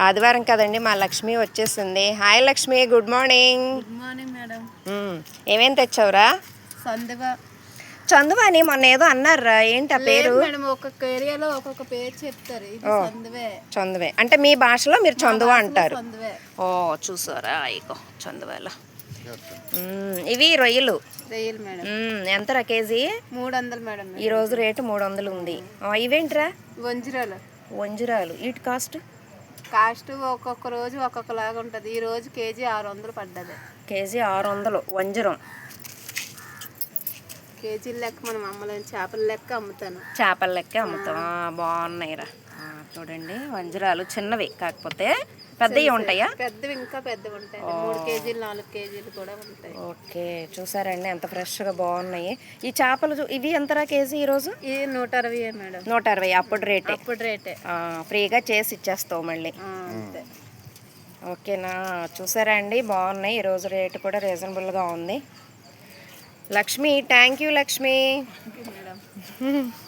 ఆదివారం కదండి, మా లక్ష్మి వచ్చేసింది. Hi Lakshmi, good morning. Good morning madam. ఏమేం తెచ్చావురా? చందువా అని మొన్న ఏదో అన్నారా, ఏంటి ఆ పేరు? మేడం ఒక్కొక్క ఏరియాలో ఒక్కొక్క పేరు చెప్తారు. ఇది చందువే అంటే మీ భాషలో మీరు చందువా అంటారు. సందువే. ఓ చూసారా, ఇగో చందువాలో. ఇవి రొయ్యలు మేడం. ఎంతరా కేజీ? 300 మేడం. ఈ రోజు రేటు 300 ఉంది. ఇవేంట్రా? వంజరాలు. వీటి కాస్ట్ ఒక్కొక్క రోజు ఒక్కొక్కలాగా ఉంటుంది. ఈ రోజు కేజీ 600 పడ్డది. కేజీ 600 వంజరం. కేజీ లెక్క మనం అమ్మలేని, చేపల లెక్క అమ్ముతాను. చేపల లెక్క అమ్ముతాం. బాగున్నాయిరా. చూడండి, వంజరాలు చిన్నవి, కాకపోతే పెద్దవి ఉంటాయా? పెద్దవి, ఇంకా పెద్దవి ఉంటాయి. 3 కేజీలు 4 కేజీలు కూడా ఉంటాయి. ఓకే, చూసారండి ఎంత ఫ్రెష్గా బాగున్నాయి ఈ చేపలు. ఇవి ఎంతరా కేజీ ఈరోజు? ఇది 160 మేడం. 160 అప్పుడు రేటే. ఫ్రీగా చేసి ఇచ్చేస్తావు మళ్ళీ. ఓకేనా? చూసారా అండి, బాగున్నాయి. ఈరోజు రేటు కూడా రీజనబుల్గా ఉంది. Lakshmi, thank you Lakshmi.